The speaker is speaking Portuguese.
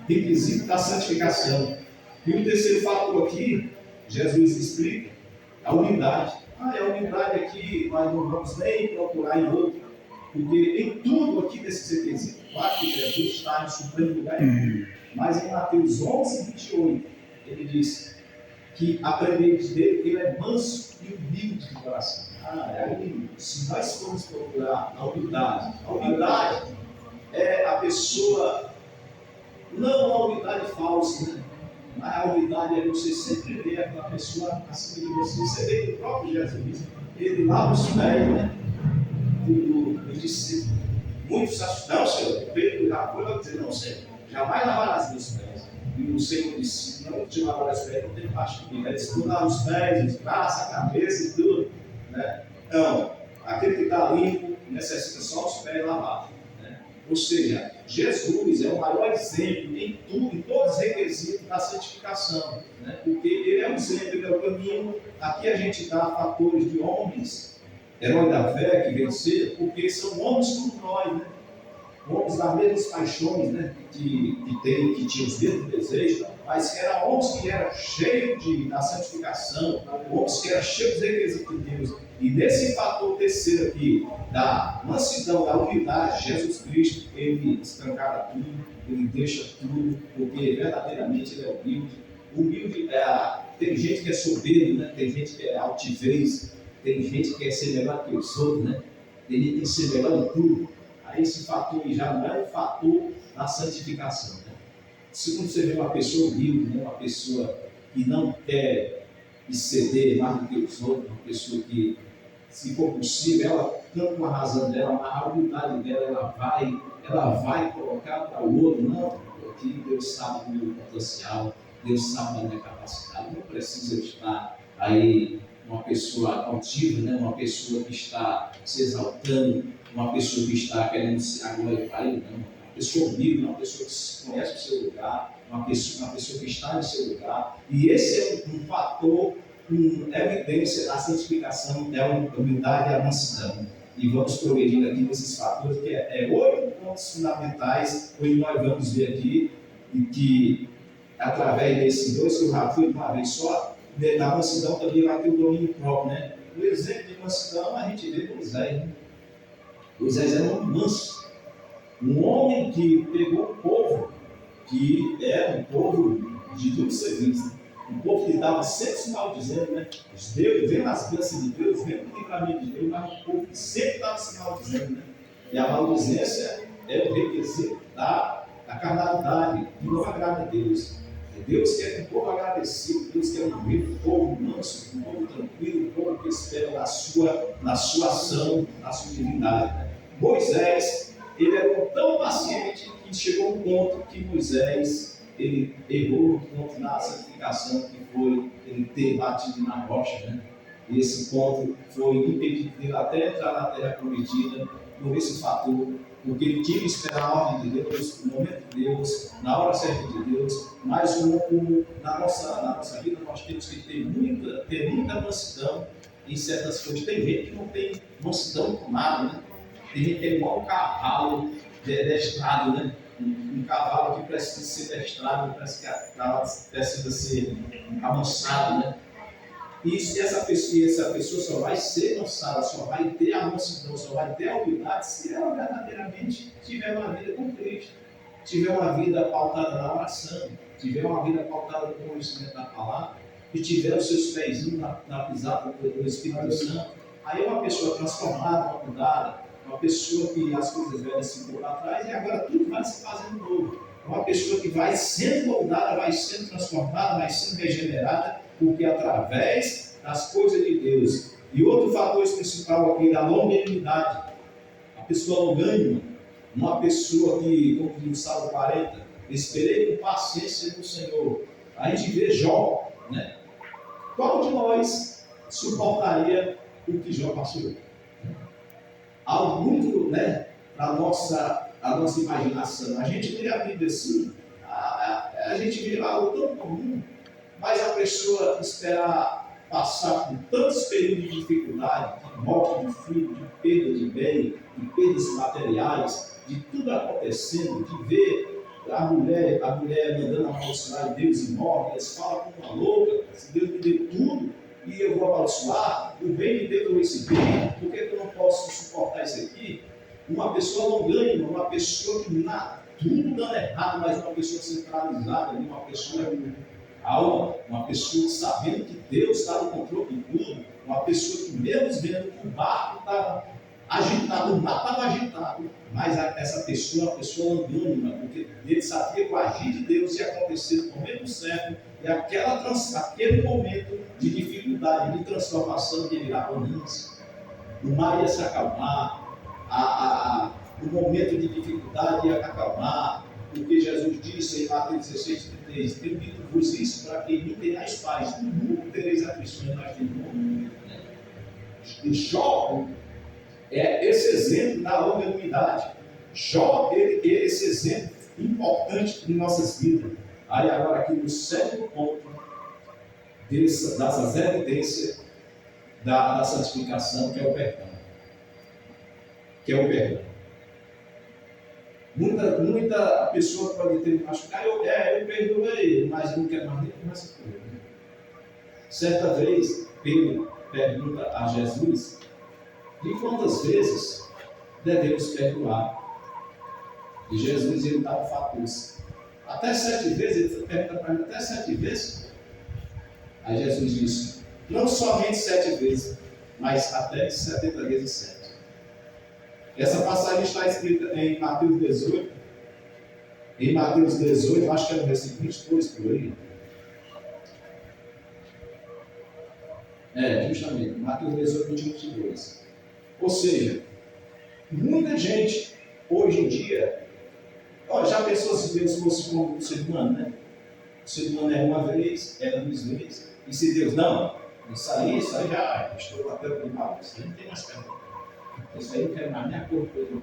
requisito da santificação. E o terceiro fator aqui, Jesus explica, a humildade. É a humildade aqui, nós não vamos nem procurar em outro, porque em tudo aqui desses requisitos, claro que Jesus está em supremo lugar, mas em Mateus 11:28, ele diz que aprendemos dele que ele é manso e humilde de coração. Aí, se nós formos procurar a humildade é a pessoa, não a humildade falsa, né? Mas a humildade é você sempre ver aquela pessoa acima de você. Você vê que o próprio Jesus, ele lava os pés, né? Do discípulo. Muitos acham, não, Senhor, Pedro já foi lá dizer, não, Senhor, jamais lavarás meus pés. E o Senhor disse, não te lavarás os pés, não tem parte comigo. Ele disse, tu lava os pés, os braços, a cabeça e tudo. Né? Então, aquele que está limpo necessita só os pés lavados. Né? Ou seja, Jesus é o maior exemplo em tudo, em todos os requisitos da santificação. Né? Porque ele é o exemplo, ele é o caminho. Aqui a gente dá fatores de homens, herói da fé que venceram, porque são homens como nós, né? Homens das mesmas paixões, né? que tinham os mesmos desejos, mas que eram homens que eram cheios da santificação, homens que eram cheios dos requisitos de Deus. E nesse fator terceiro aqui, da mansidão, da humildade, Jesus Cristo, ele escancara tudo, ele deixa tudo, porque verdadeiramente ele é humilde. Humilde tem gente que é soberbo, né? Tem gente que é altivez, tem gente que quer ser melhor que os outros, né? Tem gente que quer ser melhor em tudo. Aí esse fator já não é um fator da santificação. Né? Segundo você vê uma pessoa humilde, né? Uma pessoa que não quer exceder mais do que os outros, uma pessoa que, se for possível, ela canta uma razão dela, a humildade dela, ela vai colocar para o outro, não, porque Deus sabe do meu potencial, Deus sabe da minha capacidade, não precisa estar aí uma pessoa altiva, né? Uma pessoa que está se exaltando, uma pessoa que está querendo se glorificar, não. Uma pessoa humilde, uma pessoa que conhece o seu lugar, uma pessoa que está no seu lugar. E esse é um fator, uma evidência da santificação, é a humildade e a mansidão. E vamos progredindo aqui nesses fatores, que é 8 pontos fundamentais, que nós vamos ver aqui, e que através desses dois que eu já fui de uma vez só, da mansidão também vai ter o domínio próprio, né? O exemplo de mansidão a gente vê Moisés, né? Moisés era um homem manso, um homem que pegou um povo que era um povo de duro serviço, um povo que estava sempre se maldizendo, né? Os deuses, vendo as bênçãos de Deus, vendo o livramento de Deus, mas um povo que sempre estava se maldizendo, né? E a maldizência é o requisito da carnalidade, que não agrada a Deus. Deus quer um povo agradecido, Deus quer um povo manso, um povo tranquilo, um povo que espera na sua ação, na sua divindade. Né? Moisés, ele era tão paciente que chegou um ponto que Moisés, ele errou no ponto da santificação, que foi ele ter batido na rocha. Né? E esse ponto foi impedido dele até entrar na terra prometida por esse fator, porque ele tinha que esperar a ordem de Deus, o momento de Deus, na hora certa de Deus, mas na nossa vida nós temos que ter muita mansidão em certas coisas. Tem gente que não tem mansidão com nada, né? Tem gente que é igual um cavalo destrado, né? Um cavalo que precisa ser destrado, precisa ser amansado, né? E essa pessoa só vai ser lançada, só vai ter a mansidão, só vai ter a humildade se ela verdadeiramente tiver uma vida com Cristo, tiver uma vida pautada na oração, tiver uma vida pautada no conhecimento da palavra, e tiver os seus pezinhos na pisada do Espírito Santo. Aí é uma pessoa transformada, uma mudada, uma pessoa que as coisas velhas se foram para trás e agora tudo vai se fazendo novo. Uma pessoa que vai sendo moldada, vai sendo transformada, vai sendo regenerada, porque através das coisas de Deus. E outro fator principal aqui da longanimidade. A pessoa longânima, uma pessoa que, como diz o Salmo 40, esperei com paciência no Senhor. A gente vê Jó, né? Qual de nós suportaria o que Jó passou? Algo muito, né, para a nossa imaginação. A gente vê a Bíblia assim, a gente vê algo tão comum, mas a pessoa esperar passar por tantos períodos de dificuldade, de morte de filho, de perda de bem, de perdas materiais, de tudo acontecendo, de ver a mulher mandando amaldiçoar Deus e morre, eles falam como uma louca, se Deus me deu tudo e eu vou amaldiçoar, o bem de Deus eu recebi, por que eu não posso suportar isso aqui? Uma pessoa longânima, uma pessoa que nada, tudo dando errado, mas uma pessoa centralizada, uma pessoa alma, uma pessoa sabendo que Deus está no controle de tudo, uma pessoa que mesmo vendo que o barco estava agitado, o mar estava agitado, mas essa pessoa é uma pessoa longânima, porque ele sabia que o agir de Deus ia acontecer no momento certo, e aquele momento de dificuldade, de transformação, que virá bonança. O mar ia se acalmar, o momento de dificuldade ia acalmar, porque Jesus disse em Mateus 16:33, tenho dito-vos isso para que não tenhais paz, no mundo tereis aflições, mas no mundo. E Jó é esse exemplo da longanimidade. Jó, ele é esse exemplo importante em nossas vidas. Aí agora aqui no sétimo ponto dessas evidências da santificação, que é o perdão. Que é o perdão. Muita pessoa pode ter machucado, eu perdoei, mas eu não quero mais nem conversar com ele. Certa vez, Pedro pergunta a Jesus, de quantas vezes devemos perdoar? E Jesus, ele dá um fator. Até 7 vezes, ele pergunta para mim, até 7 vezes? Aí Jesus disse, não somente 7 vezes, mas até 70 vezes 7. Essa passagem está escrita em Mateus 18. Em Mateus 18, acho que é no versículo 22 por aí. Justamente, Mateus 18, 21, 22. Ou seja, muita gente, hoje em dia, já pensou se Deus fosse como o ser humano, né? O ser humano é uma vez, é 2 vezes, e se Deus não, isso aí já, estou até o final, isso aí não tem mais pergunta. Isso aí não quero mais nem acordo com ele.